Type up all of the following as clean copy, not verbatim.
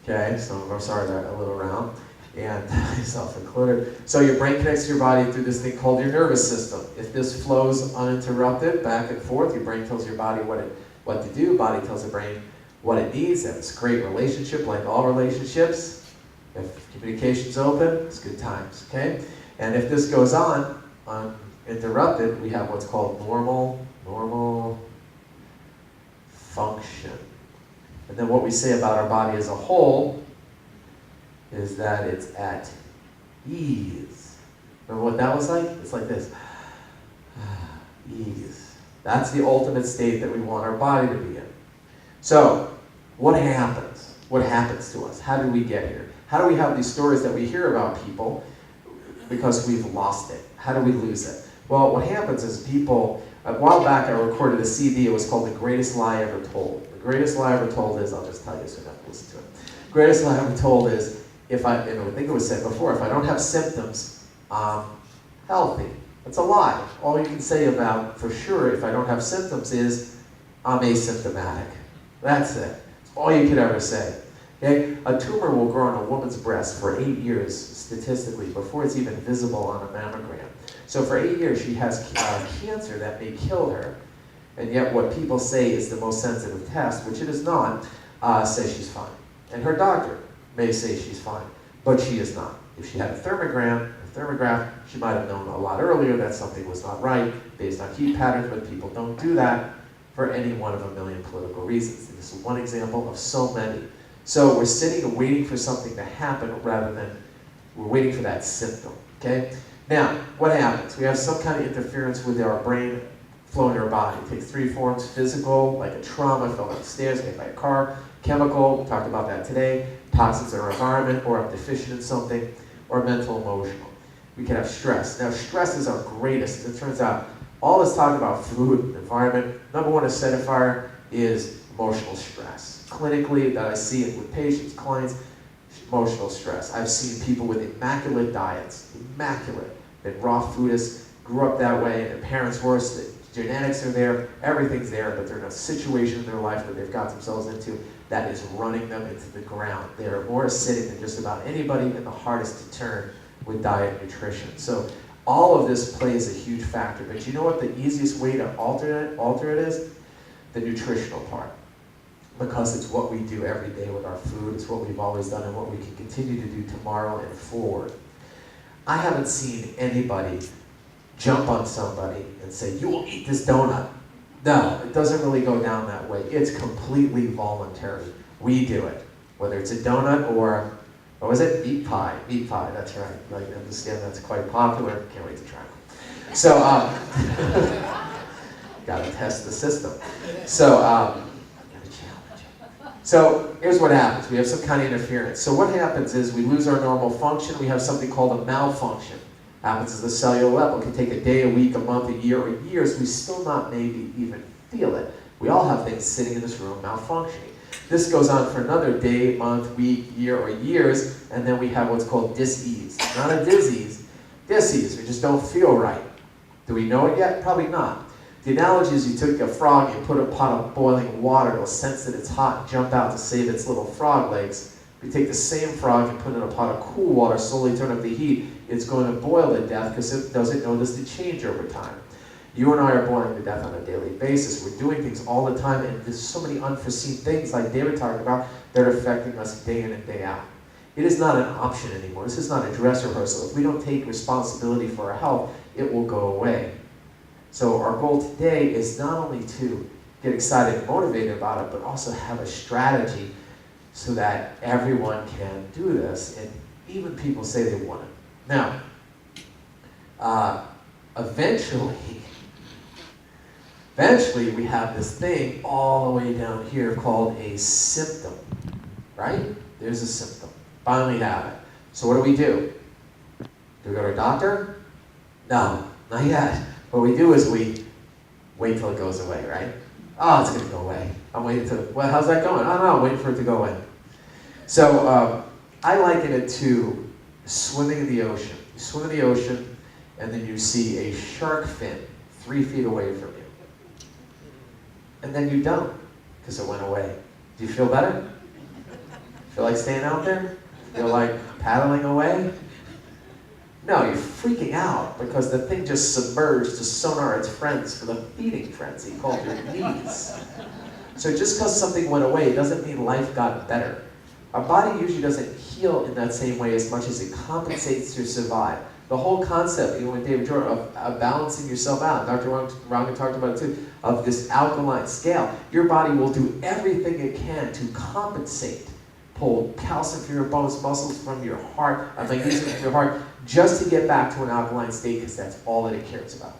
Okay, some of us are a little round, and myself included. So your brain connects to your body through this thing called your nervous system. If this flows uninterrupted back and forth, your brain tells your body what to do, body tells the brain what it needs, and it's a great relationship, like all relationships. If communication's open, it's good times, okay? And if this goes on uninterrupted, we have what's called normal function. And then what we say about our body as a whole is that it's at ease. Remember what that was like? It's like this. Ease. That's the ultimate state that we want our body to be in. So, what happens? What happens to us? How did we get here? How do we have these stories that we hear about people because we've lost it? How do we lose it? Well, what happens is people, a while back I recorded a CD, it was called The Greatest Lie Ever Told. The greatest lie ever told is, I'll just tell you so you don't have to listen to it. Greatest lie ever told is, and I think it was said before, if I don't have symptoms, I'm healthy. It's a lie. All you can say about, for sure, if I don't have symptoms is, I'm asymptomatic. That's it. That's all you could ever say. Okay? A tumor will grow in a woman's breast for 8 years, statistically, before it's even visible on a mammogram. So for 8 years, she has cancer that may kill her. And yet what people say is the most sensitive test, which it is not, says she's fine. And her doctor may say she's fine, but she is not. If she had a thermograph, she might have known a lot earlier that something was not right based on heat patterns, but people don't do that for any one of a million political reasons. This is one example of so many. So we're sitting and waiting for something to happen rather than we're waiting for that symptom, okay? Now, what happens? We have some kind of interference with our brain flow in our body. It takes three forms: physical, like a trauma, fell down the stairs, hit by a car; chemical, we talked about that today, toxins in our environment, or I'm deficient in something; or mental, emotional. We can have stress. Now, stress is our greatest. It turns out, all this talk about food, environment, number one identifier is emotional stress. Clinically, that I see it with patients, clients, emotional stress. I've seen people with immaculate diets, immaculate, been raw foodists, grew up that way, and their parents were, so the genetics are there, everything's there, but they're in a situation in their life that they've got themselves into that is running them into the ground. They are more acidic than just about anybody and the hardest to turn with diet and nutrition. So all of this plays a huge factor, but you know what the easiest way to alter it is? The nutritional part. Because it's what we do every day with our food, it's what we've always done and what we can continue to do tomorrow and forward. I haven't seen anybody jump on somebody and say, you will eat this donut. No, it doesn't really go down that way. It's completely voluntary. We do it. Whether it's a donut or, what was it? Meat pie. Meat pie, that's right. I understand that's quite popular. Can't wait to try it. So, gotta test the system. So here's what happens. We have some kind of interference. So what happens is we lose our normal function. We have something called a malfunction. Happens at the cellular level. It can take a day, a week, a month, a year, or years. We still not maybe even feel it. We all have things sitting in this room malfunctioning. This goes on for another day, month, week, year, or years, and then we have what's called dis-ease. Not a disease, dis-ease. We just don't feel right. Do we know it yet? Probably not. The analogy is you took a frog, you put a pot of boiling water, it'll sense that it's hot and jump out to save its little frog legs. If you take the same frog and put it in a pot of cool water, slowly turn up the heat, it's going to boil to death because it doesn't notice the change over time. You and I are boiling to death on a daily basis. We're doing things all the time, and there's so many unforeseen things, like David talked about, that are affecting us day in and day out. It is not an option anymore. This is not a dress rehearsal. If we don't take responsibility for our health, it will go away. So our goal today is not only to get excited and motivated about it, but also have a strategy so that everyone can do this, and even people say they want it. Now, eventually we have this thing all the way down here called a symptom, right? There's a symptom. Finally have it. So what do? Do we go to a doctor? No, not yet. What we do is we wait till it goes away, right? Oh, it's going to go away. I'm waiting till, well, how's that going? Oh, no, I'm waiting for it to go away. So I liken it to swimming in the ocean. You swim in the ocean, and then you see a shark fin 3 feet away from you. And then you don't, because it went away. Do you feel better? Feel like staying out there? Feel like paddling away? No, you're freaking out because the thing just submerged to sonar its friends for the feeding frenzy called your knees. So just because something went away doesn't mean life got better. Our body usually doesn't heal in that same way as much as it compensates to survive. The whole concept, even with David Jordan, of balancing yourself out, Dr. Rangan talked about it too, of this alkaline scale, your body will do everything it can to compensate. Pull calcium from your bones, muscles from your heart, magnesium from your heart, just to get back to an alkaline state, because that's all that it cares about.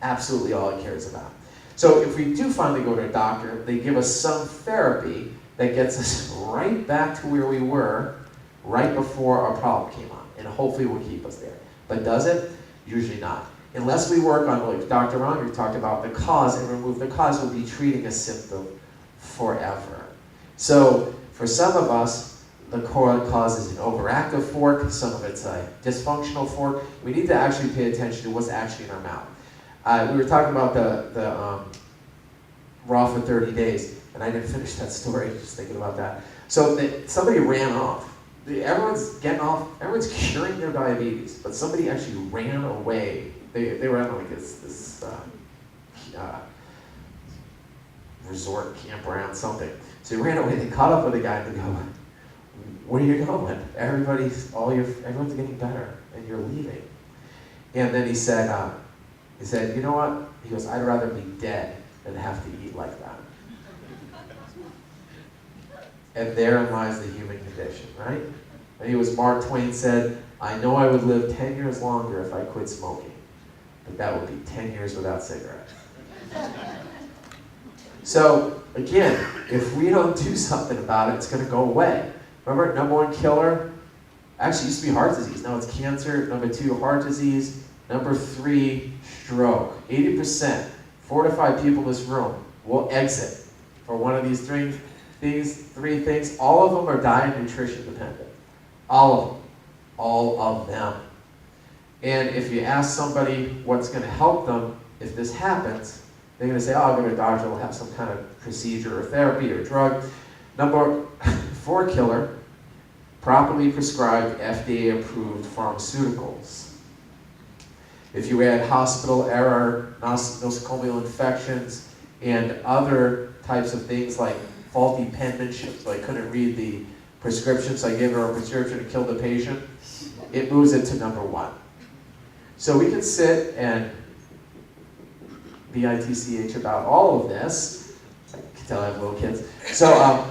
Absolutely all it cares about. So if we do finally go to a doctor, they give us some therapy that gets us right back to where we were right before our problem came on, and hopefully will keep us there. But does it? Usually not. Unless we work on, like Dr. Unger talked about, the cause and remove the cause, we'll be treating a symptom forever. So for some of us, the cause is an overactive fork, some of it's a dysfunctional fork. We need to actually pay attention to what's actually in our mouth. We were talking about the Raw for 30 days, and I didn't finish that story, just thinking about that. So somebody ran off. Everyone's getting off, everyone's curing their diabetes, but somebody actually ran away. They were at like this resort, campground, something. So he ran away, they caught up with the guy, and they go, where are you going? Everyone's getting better, and you're leaving. And then he said, you know what? He goes, I'd rather be dead than have to eat like that. And therein lies the human condition, right? And he was, Mark Twain said, I know I would live 10 years longer if I quit smoking, but that would be 10 years without cigarettes. So, again, if we don't do something about it, it's going to go away. Remember, number one killer, actually used to be heart disease. Now it's cancer. Number 2, heart disease. Number 3, stroke. 80%, 4 to 5 people in this room will exit for one of these three things. All of them are diet and nutrition dependent. All of them. All of them. And if you ask somebody what's going to help them if this happens, they're going to say, oh, I'll go to a doctor, we'll have some kind of procedure or therapy or drug. Number 4 killer, properly prescribed FDA-approved pharmaceuticals. If you add hospital error, nosocomial infections, and other types of things like faulty penmanship, so I couldn't read the prescription, so I gave her a prescription to kill the patient, it moves it to number 1. So we can sit and bitch about all of this. I can tell I have little kids. So,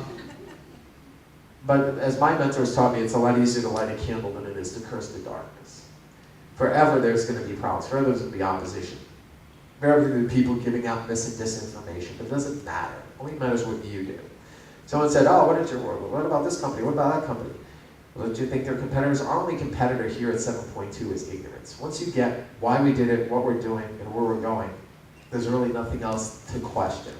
but as my mentors taught me, it's a lot easier to light a candle than it is to curse the darkness. Forever there's going to be problems. Forever there's going to be opposition. Forever there's going to be people giving out mis and disinformation. But it doesn't matter. It only matters what you do. Someone said, oh, what is your word? What about this company? What about that company? Well, do you think they're competitors? Our only competitor here at 7.2 is ignorance. Once you get why we did it, what we're doing, and where we're going, there's really nothing else to question.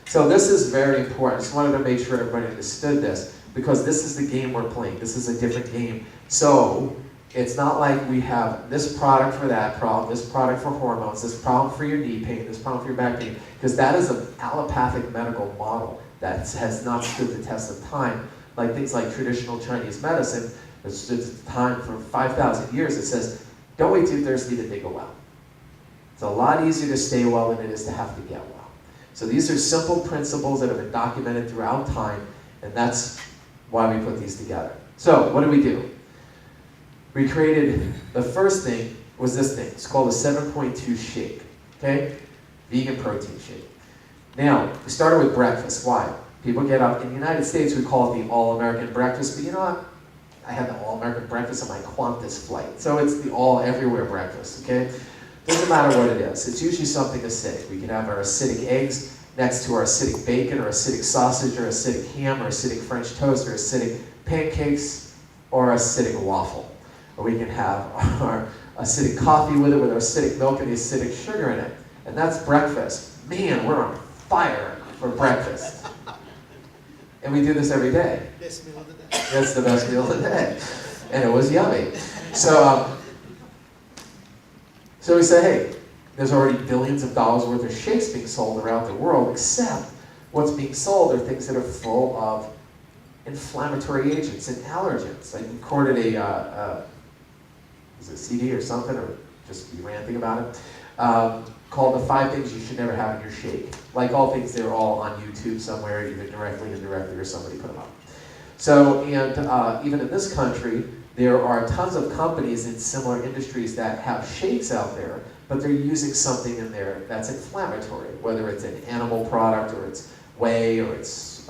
So this is very important. I just wanted to make sure everybody understood this, because this is the game we're playing. This is a different game. So it's not like we have this product for that problem, this product for hormones, this problem for your knee pain, this problem for your back pain, because that is an allopathic medical model that has not stood the test of time. Like things like traditional Chinese medicine, that stood the time for 5,000 years. It says, don't wait too thirsty to dig a well. It's a lot easier to stay well than it is to have to get well. So these are simple principles that have been documented throughout time, and that's why we put these together. So what do? We created, the first thing was this thing. It's called a 7.2 shake, okay? Vegan protein shake. Now, we started with breakfast. Why? People get up. In the United States, we call it the All-American breakfast, but you know what? I had the All-American breakfast on my Qantas flight. So it's the all-everywhere breakfast, okay? Doesn't matter what it is. It's usually something acidic. We can have our acidic eggs next to our acidic bacon, or acidic sausage, or acidic ham, or acidic French toast, or acidic pancakes, or acidic waffle. Or we can have our acidic coffee with it, with our acidic milk and the acidic sugar in it. And that's breakfast. Man, we're on fire for breakfast. And we do this every day. Best meal of the day. That's the best meal of the day. And it was yummy. So we say, hey, there's already billions of dollars worth of shakes being sold around the world, except what's being sold are things that are full of inflammatory agents and allergens. I recorded was it a CD or something, or just be ranting about it, called The 5 Things You Should Never Have in Your Shake. Like all things, they're all on YouTube somewhere, either directly, indirectly, or somebody put them up. So, and even in this country, there are tons of companies in similar industries that have shakes out there, but they're using something in there that's inflammatory, whether it's an animal product, or it's whey, or it's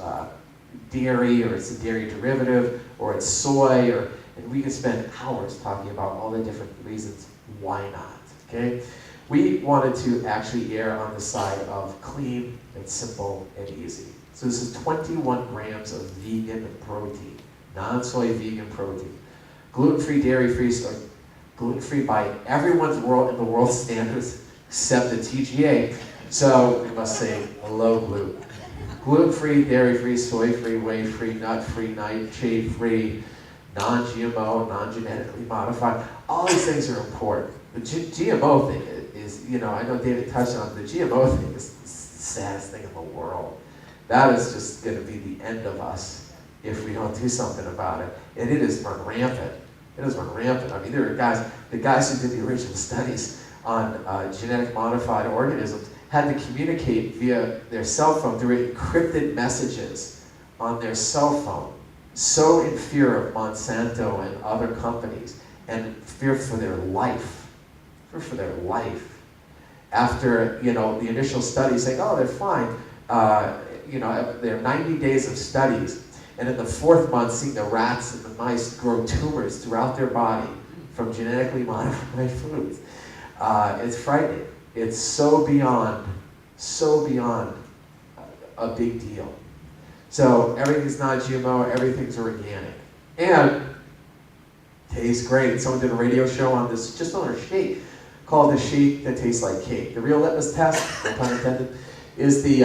dairy, or it's a dairy derivative, or it's soy, and we can spend hours talking about all the different reasons why not, okay? We wanted to actually err on the side of clean and simple and easy. So this is 21 grams of vegan protein, non-soy vegan protein. Gluten-free, dairy-free, so gluten-free by everyone's in the world standards except the TGA. So we must say low gluten. Gluten-free, dairy-free, soy-free, whey-free, nut-free, nightshade-free, non-GMO, non-genetically modified. All these things are important. The GMO thing is, you know, I know David touched on it, the GMO thing is the saddest thing in the world. That is just going to be the end of us if we don't do something about it. And it has run rampant. It has run rampant. I mean, there are the guys who did the original studies on genetic modified organisms had to communicate via their cell phone through encrypted messages on their cell phone, so in fear of Monsanto and other companies, and fear for their life, After, you know, the initial study saying, oh, they're fine, you know, there are 90 days of studies, and in the 4th month, seeing the rats and the mice grow tumors throughout their body from genetically modified foods. It's frightening. It's so beyond a big deal. So everything's non-GMO, everything's organic. And tastes great. Someone did a radio show on this, just on a shake, called The Shake That Tastes Like Cake. The real litmus test, no pun intended, is the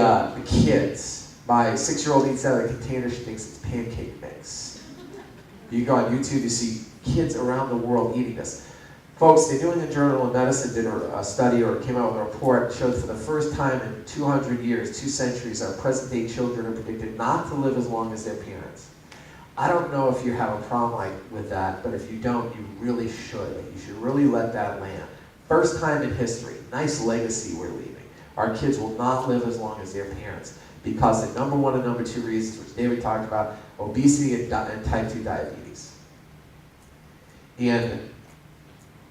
kids. My 6-year-old eats out of the container, she thinks it's pancake mix. You go on YouTube, you see kids around the world eating this. Folks, the New England Journal of Medicine did a study, or came out with a report, showed for the first time in 200 years, 2 centuries, our present-day children are predicted not to live as long as their parents. I don't know if you have a problem with that, but if you don't, you really should. You should really let that land. First time in history, nice legacy we're leaving. Our kids will not live as long as their parents because the number 1 and number 2 reasons, which David talked about, obesity and type 2 diabetes. And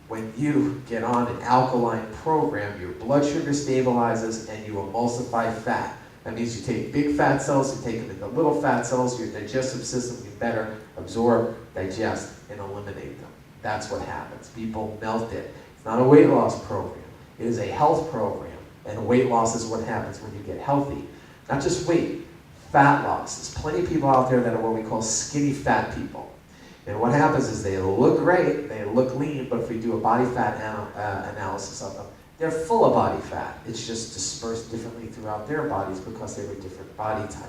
when you get on an alkaline program, your blood sugar stabilizes and you emulsify fat. That means you take big fat cells, you take them into little fat cells, your digestive system can better absorb, digest, and eliminate them. That's what happens. People melt it. It's not a weight loss program. It is a health program. And weight loss is what happens when you get healthy. Not just weight, fat loss. There's plenty of people out there that are what we call skinny fat people. And what happens is they look great, they look lean, but if we do a body fat analysis of them, they're full of body fat. It's just dispersed differently throughout their bodies because they have a different body type.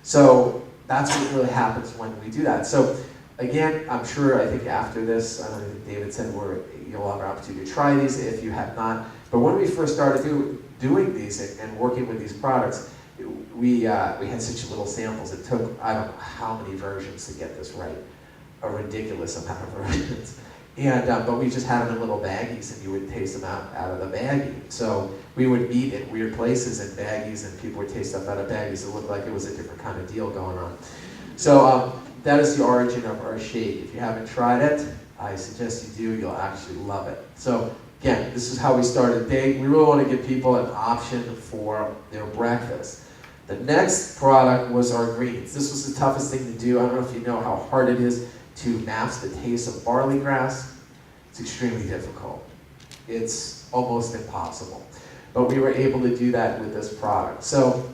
So that's what really happens when we do that. So again, I'm sure, I think after this, I don't know if David said you'll have an opportunity to try these if you have not. But when we first started doing these and working with these products, we had such little samples. It took, I don't know how many versions to get this right. A ridiculous amount of versions. And, but we just had them in little baggies and you would taste them out of the baggie. So we would meet in weird places in baggies and people would taste stuff out of baggies. It looked like it was a different kind of deal going on. So that is the origin of our shake. If you haven't tried it, I suggest you do. You'll actually love it. So again, this is how we started the day. We really want to give people an option for their breakfast. The next product was our greens. This was the toughest thing to do. I don't know if you know how hard it is to mask the taste of barley grass. It's extremely difficult. It's almost impossible. But we were able to do that with this product. So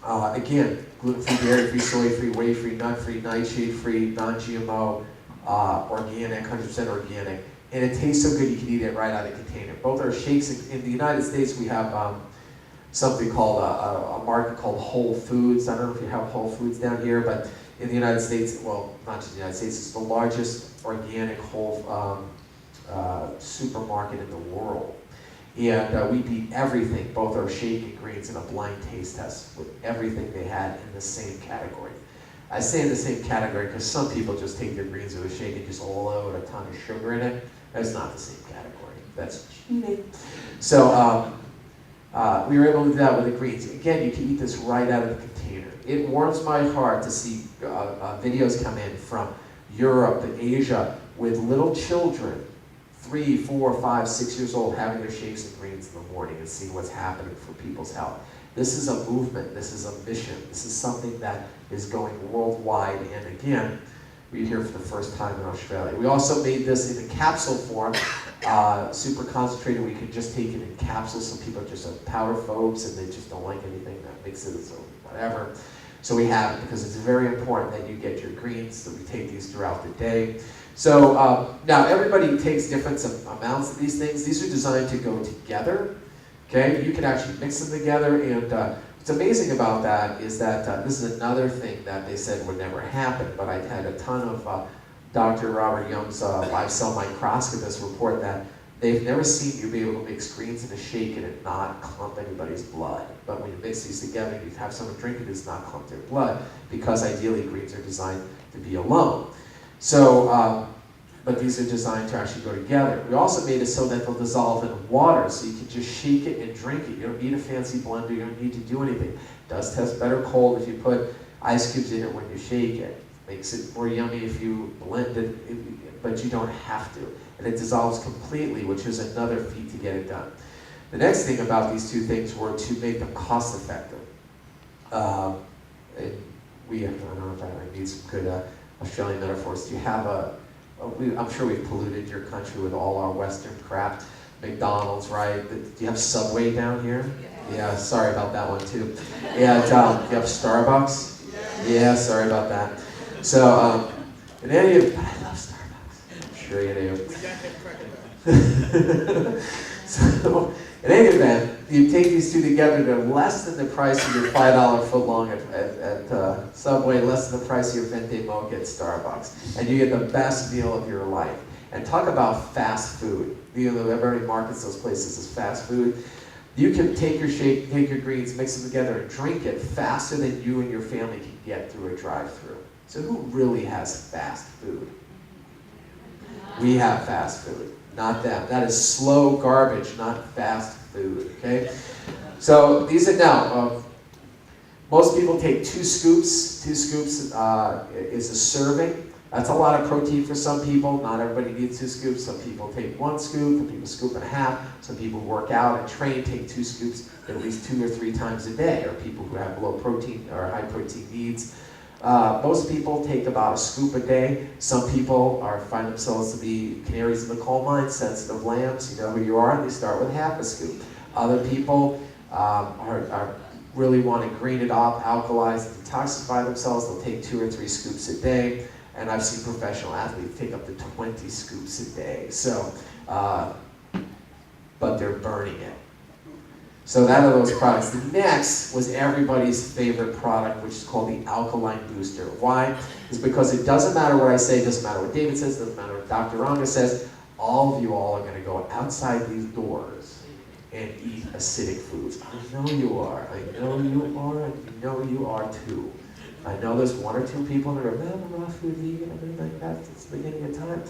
again, gluten-free, dairy-free, soy-free, whey-free, nut-free, nightshade-free, non-GMO, organic, 100% organic. And it tastes so good you can eat it right out of the container. Both our shakes, in the United States we have something called a market called Whole Foods. I don't know if you have Whole Foods down here, but in the United States, well, not just the United States, it's the largest organic whole supermarket in the world. And we beat everything, both our shake and greens, in a blind taste test with everything they had in the same category. I say in the same category because some people just take their greens with a shake and just load a ton of sugar in it. That's not the same category. That's cheating. So we were able to do that with the greens. Again, you can eat this right out of the container. It warms my heart to see videos come in from Europe and Asia with little children, 3, 4, 5, 6 years old, having their shakes and greens in the morning and seeing what's happening for people's health. This is a movement, this is a mission, this is something that is going worldwide, and again, we're here for the first time in Australia. We also made this in a capsule form, super concentrated. We could just take it in capsules. Some people are just powder phobes and they just don't like anything that mixes or whatever. So we have it because it's very important that you get your greens, so we take these throughout the day. So now everybody takes different amounts of these things. These are designed to go together. Okay, you can actually mix them together, and what's amazing about that is that this is another thing that they said would never happen, but I had a ton of Dr. Robert Young's live cell microscopists report that they've never seen you be able to mix greens in a shake and it not clump anybody's blood. But when you mix these together, you have someone drink it, does not clump their blood, because ideally greens are designed to be alone. So, but these are designed to actually go together. We also made it so that they'll dissolve in water, so you can just shake it and drink it. You don't need a fancy blender, you don't need to do anything. It does taste better cold if you put ice cubes in it when you shake it. Makes it more yummy if you blend it, but you don't have to. And it dissolves completely, which is another feat to get it done. The next thing about these two things were to make them cost effective. I don't know if I need some good Australian metaphors. Do you have I'm sure we've polluted your country with all our Western crap. McDonald's, right? Do you have Subway down here? Yeah, sorry about that one too. And do you have Starbucks? Yeah, sorry about that. So, in any of, I love Starbucks. I'm sure you do. So, in any event, you take these two together, they're less than the price of your $5 footlong at Subway, less than the price of your Venti Mocha at Starbucks. And you get the best meal of your life. And talk about fast food. Everybody markets those places as fast food. You can take your shake, take your greens, mix them together, and drink it faster than you and your family can get through a drive-through. So who really has fast food? We have fast food, not them. That is slow garbage, not fast food, okay? So these are now, most people take 2 scoops. 2 scoops is a serving. That's a lot of protein for some people. Not everybody needs 2 scoops. Some people take 1 scoop, some people scoop and a half. Some people work out and train, take 2 scoops at least 2 or 3 times a day, or people who have low protein or high protein needs. Most people take about a scoop a day. Some people find themselves to be canaries in the coal mine, sensitive lambs. You know who you are, and they start with half a scoop. Other people really want to green it up, alkalize, and detoxify themselves. They'll take 2 or 3 scoops a day. And I've seen professional athletes take up to 20 scoops a day. So, but they're burning it. So that are those products. The next was everybody's favorite product, which is called the Alkaline Booster. Why? It's because it doesn't matter what I say, it doesn't matter what David says, it doesn't matter what Dr. Ranga says. All of you all are going to go outside these doors and eat acidic foods. I know you are. I know you are. I know you are too. I know there's 1 or 2 people that are, I'm raw food vegan, everything like that. It's the beginning of time.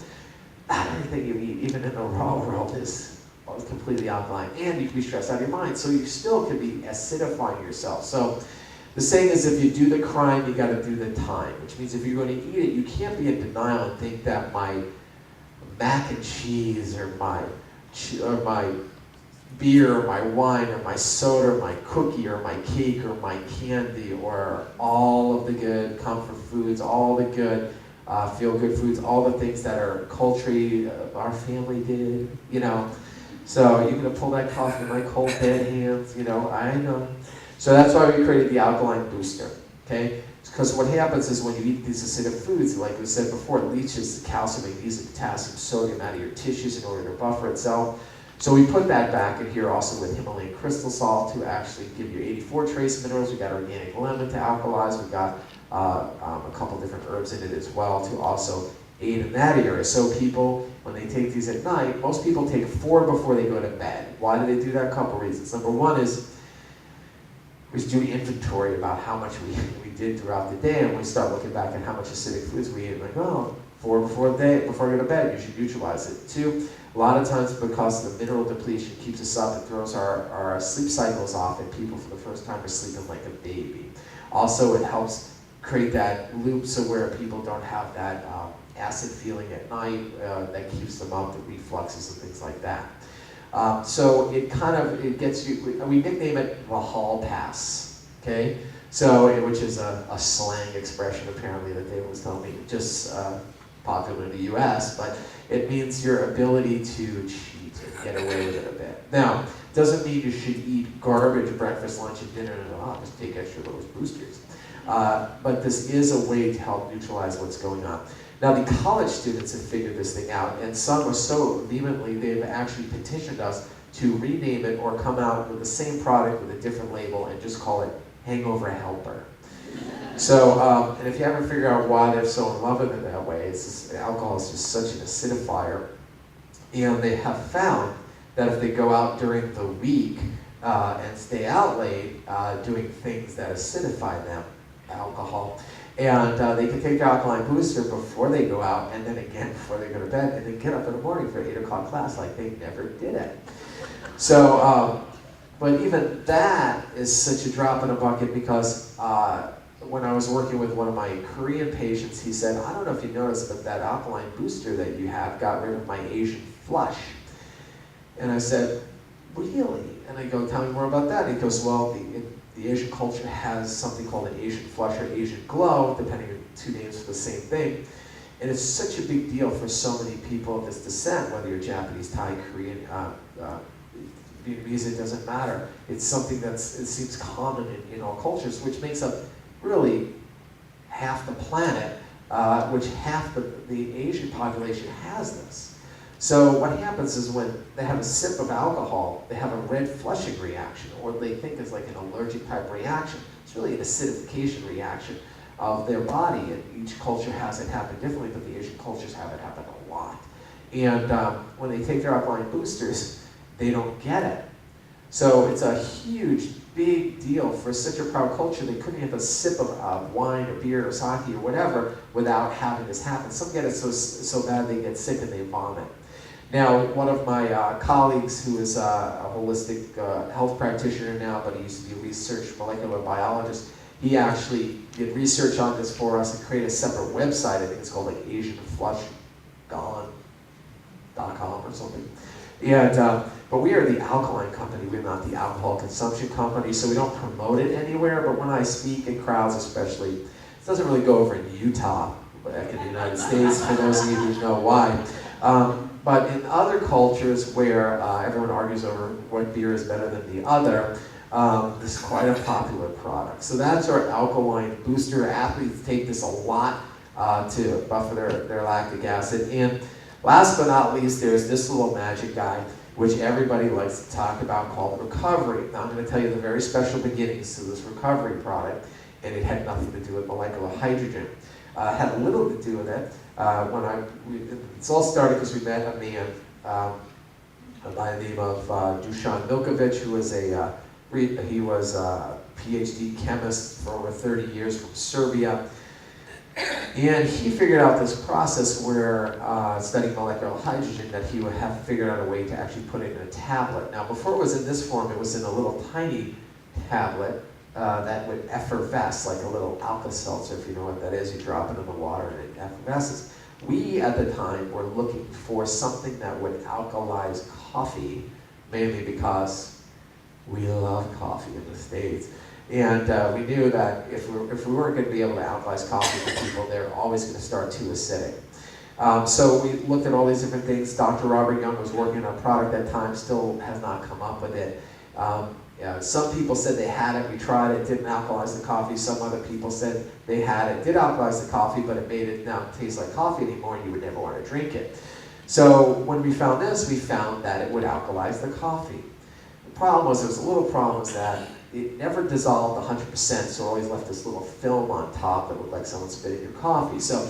Everything you eat, even in the raw world, is completely alkaline. And you can be stressed out of your mind, so you still could be acidifying yourself. So the saying is, if you do the crime, you got to do the time. Which means if you're going to eat it, you can't be in denial and think that my mac and cheese or my beer or my wine or my soda or my cookie or my cake or my candy or all of the good comfort foods, all the good feel-good foods, all the things that are culturally, our family did, you know. So you're going to pull that coffee in my cold dead hands, you know, I know. So that's why we created the Alkaline Booster, okay? Because what happens is when you eat these acidic foods, like we said before, it leaches the calcium, magnesium, potassium, sodium out of your tissues in order to buffer itself. So we put that back in here also with Himalayan crystal salt to actually give you 84 trace minerals. We got organic lemon to alkalize. We got a couple different herbs in it as well to also aid in that area. So people, when they take these at night, most people take 4 before they go to bed. Why do they do that? A couple reasons. Number one is, we do inventory about how much we did throughout the day, and we start looking back at how much acidic foods we ate, like, oh, before I go to bed, you should neutralize it. 2, a lot of times because the mineral depletion keeps us up, it throws our sleep cycles off, and people for the first time are sleeping like a baby. Also, it helps create that loop so where people don't have that acid feeling at night that keeps them up, the refluxes and things like that. So it gets you, we nickname it the hall pass, okay? So, which is a slang expression apparently that they always tell me, just popular in the US, but it means your ability to cheat and get away with it a bit. Now, doesn't mean you should eat garbage breakfast, lunch, and dinner and just take extra those boosters. But this is a way to help neutralize what's going on. Now, the college students have figured this thing out, and some are so vehemently, they've actually petitioned us to rename it or come out with the same product with a different label and just call it Hangover Helper. So, and if you haven't figured out why they're so in love with it that way, it's just, alcohol is just such an acidifier. And they have found that if they go out during the week and stay out late doing things that acidify them, alcohol, and they can take the alkaline booster before they go out, and then again before they go to bed, and then get up in the morning for 8 o'clock class like they never did it. So, but even that is such a drop in a bucket because when I was working with one of my Korean patients, he said, I don't know if you noticed, but that alkaline booster that you have got rid of my Asian flush. And I said, really? And I go, tell me more about that. And he goes, well, the Asian culture has something called an Asian flush or Asian glow, depending on 2 names for the same thing. And it's such a big deal for so many people of this descent, whether you're Japanese, Thai, Korean, Vietnamese, it doesn't matter. It's something it seems common in all cultures, which makes up really half the planet, which half the Asian population has this. So what happens is when they have a sip of alcohol, they have a red flushing reaction, or they think it's like an allergic type reaction. It's really an acidification reaction of their body, and each culture has it happen differently, but the Asian cultures have it happen a lot. And when they take their alkaline boosters, they don't get it. So it's a huge, big deal for such a proud culture. They couldn't have a sip of wine or beer or sake or whatever without having this happen. Some get it so bad they get sick and they vomit. Now, one of my colleagues who is a holistic health practitioner now, but he used to be a research molecular biologist, he actually did research on this for us and created a separate website. I think it's called like AsianFlushGone.com or something. And, but we are the alkaline company, we're not the alcohol consumption company, so we don't promote it anywhere, but when I speak in crowds especially, it doesn't really go over in Utah, back in the United States, for those of you who know why. But in other cultures where everyone argues over what beer is better than the other, this is quite a popular product. So that's our alkaline booster. Athletes take this a lot to buffer their lactic acid. And last but not least, there's this little magic guy, which everybody likes to talk about, called recovery. Now I'm going to tell you the very special beginnings to this recovery product, and it had nothing to do with molecular hydrogen. It had a little to do with it. It's all started because we met a man by the name of Dusan Milkovic, who was he was a PhD chemist for over 30 years from Serbia. And he figured out this process where, studying molecular hydrogen, that he would have figured out a way to actually put it in a tablet. Now, before it was in this form, it was in a little tiny tablet that would effervesce, like a little Alka-Seltzer, if you know what that is. You drop it in the water and it effervesces. We, at the time, were looking for something that would alkalize coffee, mainly because we love coffee in the States. And we knew that if we weren't going to be able to alkalize coffee for people, they're always going to start too acidic. So we looked at all these different things. Dr. Robert Young was working on a product at that time, still has not come up with it. Some people said they had it, we tried it, didn't alkalize the coffee. Some other people said they had it, did alkalize the coffee, but it made it not taste like coffee anymore and you would never want to drink it. So when we found this, we found that it would alkalize the coffee. The problem was, there was a little problem, was that it never dissolved 100%, so it always left this little film on top that looked like someone spitting your coffee. So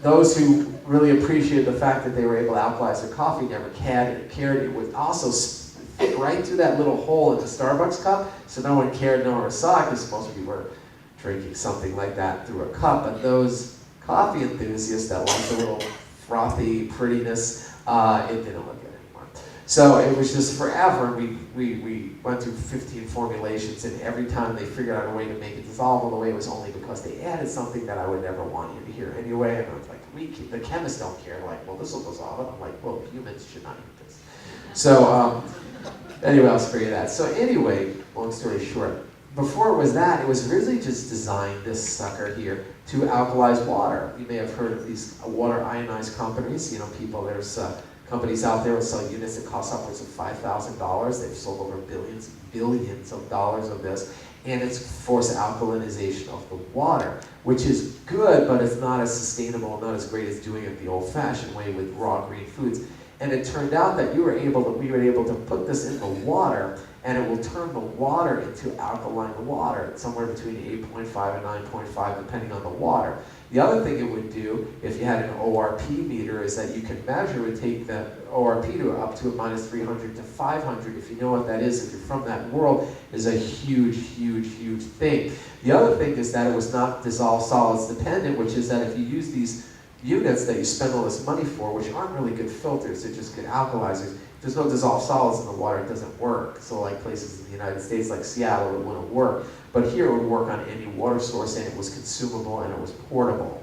those who really appreciated the fact that they were able to alkalize their coffee never cared. It would also fit right through that little hole in the Starbucks cup, so no one cared, no one saw it, because most people were drinking something like that through a cup. But those coffee enthusiasts that like the little frothy prettiness, it didn't look good anymore. So it was just forever. We went through 15 formulations, and every time they figured out a way to make it dissolve all the way, it was only because they added something that I would never want you to hear anyway. And I was like, the chemists don't care. Like, well, this will dissolve it. I'm like, well, humans should not eat this. So anyway, I'll spare you that. So anyway, long story short, before it was that, it was really just designed, this sucker here, to alkalize water. You may have heard of these water ionized companies. You know, there's companies out there that sell units that cost upwards of $5,000. They've sold over billions of dollars of this. And it's forced alkalinization of the water, which is good, but it's not as sustainable, not as great as doing it the old-fashioned way with raw green foods. And it turned out that we were able to put this in the water, and it will turn the water into alkaline water, somewhere between 8.5 and 9.5, depending on the water. The other thing it would do, if you had an ORP meter, is that you can measure and take the ORP to up to a minus 300 to 500. If you know what that is, if you're from that world, is a huge, huge, huge thing. The other thing is that it was not dissolved solids dependent, which is that if you use these units that you spend all this money for, which aren't really good filters, they're just good alkalizers. If there's no dissolved solids in the water, it doesn't work. So like places in the United States, like Seattle, it wouldn't work. But here it would work on any water source, and it was consumable, and it was portable.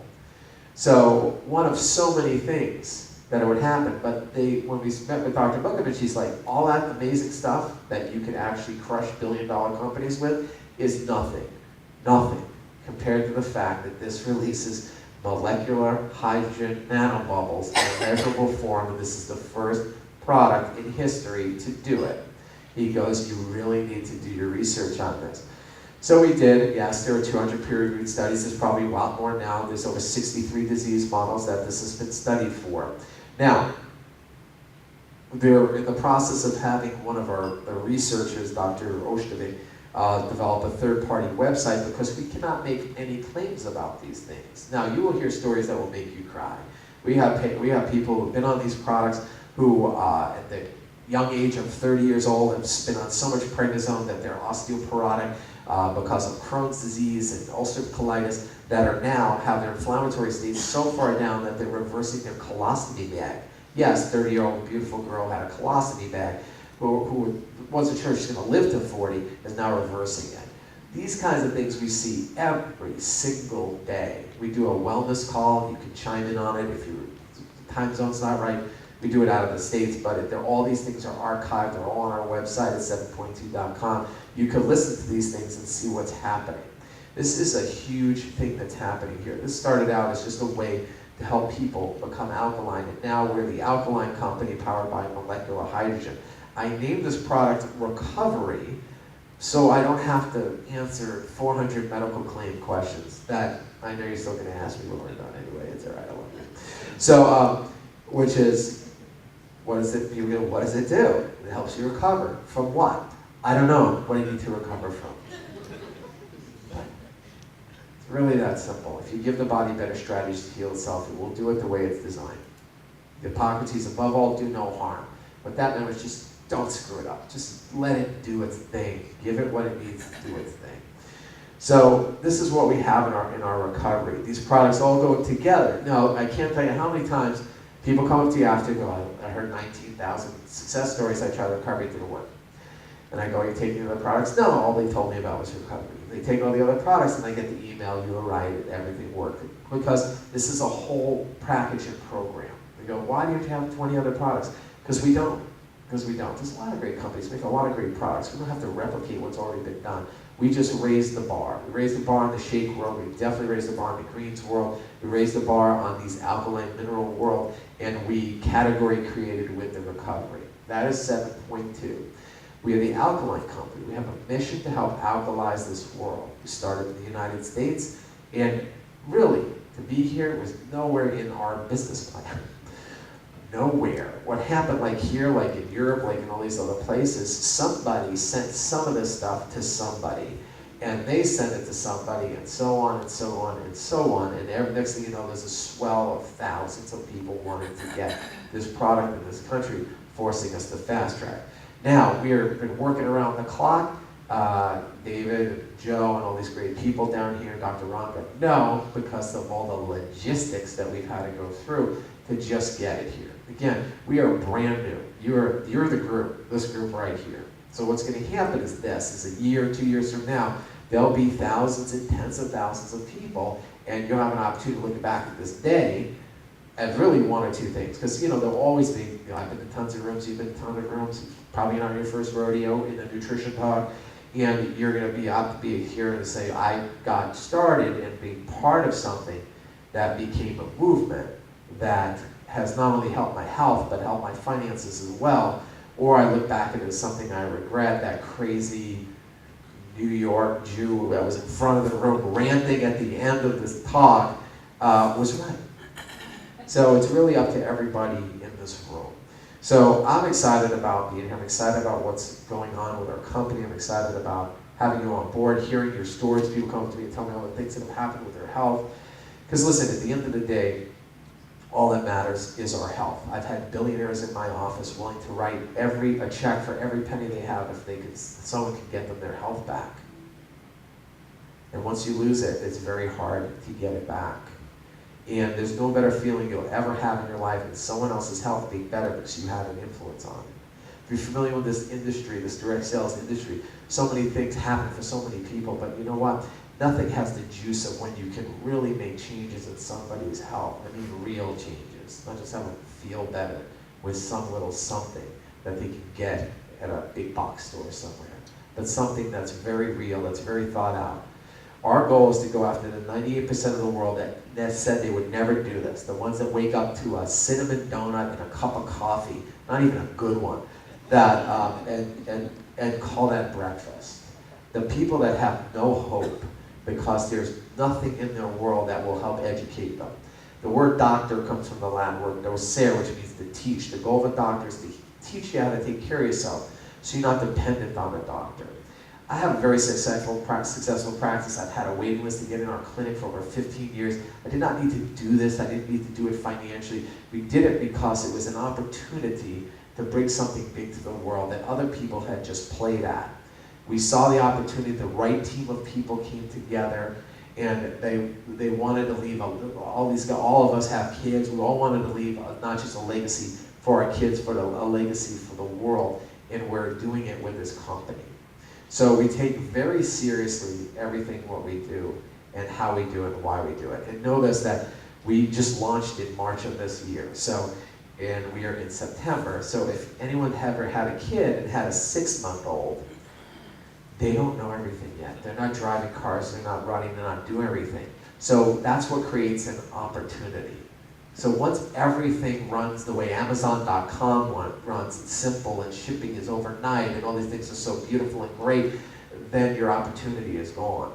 So one of so many things that it would happen. But when we met with Dr. Bukovich, she's like, all that amazing stuff that you can actually crush billion-dollar companies with is nothing compared to the fact that this releases molecular hydrogen nanobubbles in a measurable form, and this is the first product in history to do it. He goes, you really need to do your research on this. So we did. Yes, there were 200 peer-reviewed studies. There's probably a lot more now. There's over 63 disease models that this has been studied for. Now, they're in the process of having one of our researchers, Dr. Oshtovik, develop a third-party website, because we cannot make any claims about these things. Now, you will hear stories that will make you cry. We have people who have been on these products who, at the young age of 30 years old, have been on so much prednisone that they're osteoporotic because of Crohn's disease and ulcerative colitis, that are now have their inflammatory states so far down that they're reversing their colostomy bag. Yes, 30-year-old beautiful girl had a colostomy bag who wasn't sure she's going to live to 40, is now reversing it. These kinds of things we see every single day. We do a wellness call. You can chime in on it if your time zone's not right. We do it out of the States, but all these things are archived. They're all on our website at 7point2.com. You can listen to these things and see what's happening. This is a huge thing that's happening here. This started out as just a way to help people become alkaline, and now we're the alkaline company powered by molecular hydrogen. I named this product Recovery, so I don't have to answer 400 medical claim questions that I know you're still going to ask me when we're done anyway. It's all right, I love you. So, which is, what does it do? It helps you recover. From what? I don't know what you need to recover from. It's really that simple. If you give the body better strategies to heal itself, it will do it the way it's designed. Hippocrates, above all, do no harm. What that meant was just don't screw it up. Just let it do its thing. Give it what it needs to do its thing. So this is what we have in our recovery. These products all go together. Now, I can't tell you how many times people come up to you after, go, I heard 19,000 success stories, I tried recovery, it didn't work. And I go, are you taking the other products? No, all they told me about was recovery. They take all the other products and I get the email, you were right, everything worked. Because this is a whole package and program. They go, why do you have 20 other products? Because we don't. Because we don't. There's a lot of great companies make a lot of great products. We don't have to replicate what's already been done. We just raised the bar. We raised the bar in the shake world. We definitely raised the bar in the greens world. We raised the bar on these alkaline mineral world, and we category created with the recovery. That is 7.2. We are the alkaline company. We have a mission to help alkalize this world. We started in the United States, and really, to be here was nowhere in our business plan. Nowhere. What happened, like here, like in Europe, like in all these other places, somebody sent some of this stuff to somebody, and they sent it to somebody, and so on, and so on, and so on, and next thing you know, there's a swell of thousands of people wanting to get this product in this country, forcing us to fast track. Now, we've been working around the clock. David, Joe, and all these great people down here, Dr. Ronka, know because of all the logistics that we've had to go through to just get it here. Again, we are brand new. You're the group, this group right here. So what's going to happen is this, is a year, 2 years from now, there'll be thousands and tens of thousands of people, and you'll have an opportunity to look back at this day as really one or two things. Because, there'll always be, I've been to tons of rooms, you've been to tons of rooms, probably not your first rodeo in the nutrition talk, and you're going to be up to be here and say, I got started and being part of something that became a movement that has not only helped my health, but helped my finances as well. Or I look back at it as something I regret, that crazy New York Jew that was in front of the room ranting at the end of this talk was right. So it's really up to everybody in this room. So I'm excited about being here. I'm excited about what's going on with our company. I'm excited about having you on board, hearing your stories. People come up to me and tell me all the things that have happened with their health. Because listen, at the end of the day, all that matters is our health. I've had billionaires in my office willing to write a check for every penny they have if someone could get them their health back. And once you lose it, it's very hard to get it back. And there's no better feeling you'll ever have in your life than someone else's health being better because you have an influence on it. If you're familiar with this industry, this direct sales industry, so many things happen for so many people, but you know what? Nothing has the juice of when you can really make changes in somebody's health. I mean real changes, not just have them feel better with some little something that they can get at a big box store somewhere, but something that's very real, that's very thought out. Our goal is to go after the 98% of the world that said they would never do this, the ones that wake up to a cinnamon donut and a cup of coffee, not even a good one, that and call that breakfast. The people that have no hope because there's nothing in their world that will help educate them. The word doctor comes from the Latin word docere, which means to teach. The goal of a doctor is to teach you how to take care of yourself so you're not dependent on a doctor. I have a very successful practice. I've had a waiting list to get in our clinic for over 15 years. I did not need to do this. I didn't need to do it financially. We did it because it was an opportunity to bring something big to the world that other people had just played at. We saw the opportunity, the right team of people came together, and they wanted to leave all of us have kids. We all wanted to leave not just a legacy for our kids, but a legacy for the world, and we're doing it with this company. So we take very seriously everything what we do and how we do it and why we do it. And know this, that we just launched in March of this year. And we are in September. So if anyone ever had a kid and had a 6-month-old, they don't know everything yet. They're not driving cars, they're not running, they're not doing everything. So that's what creates an opportunity. So once everything runs the way Amazon.com runs, it's simple and shipping is overnight and all these things are so beautiful and great, then your opportunity is gone.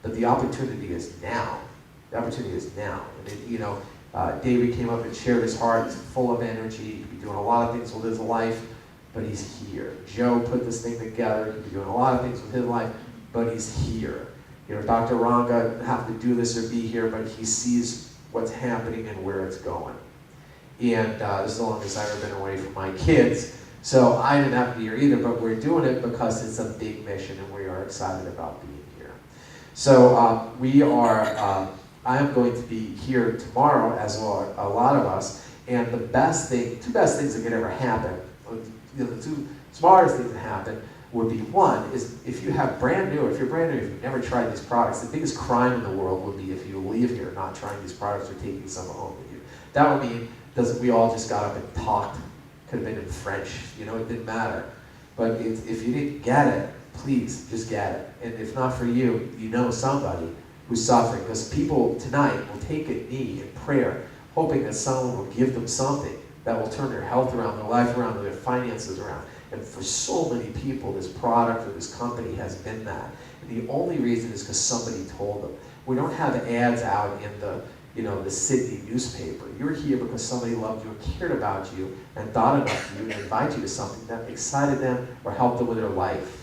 But the opportunity is now. The opportunity is now. And David came up and shared his heart. He's full of energy. He could be doing a lot of things with his life, but he's here. Joe put this thing together. He could be doing a lot of things with his life, but he's here. Dr. Ranga didn't have to do this or be here, but he sees what's happening and where it's going. And this is the longest I've ever been away from my kids, so I didn't have to be here either, but we're doing it because it's a big mission and we are excited about being here. So I am going to be here tomorrow, as are a lot of us, and two best things that could ever happen, the two smartest things that happen would be, one, is if you're brand new, if you've never tried these products, the biggest crime in the world would be if you leave here not trying these products or taking some home with you. That would mean we all just got up and talked, could have been in French, it didn't matter. But if you didn't get it, please just get it. And if not for you, you know somebody who's suffering, because people tonight will take a knee in prayer, hoping that someone will give them something that will turn their health around, their life around, their finances around. And for so many people, this product or this company has been that. And the only reason is because somebody told them. We don't have ads out in the Sydney newspaper. You're here because somebody loved you and cared about you and thought about you and invited you to something that excited them or helped them with their life.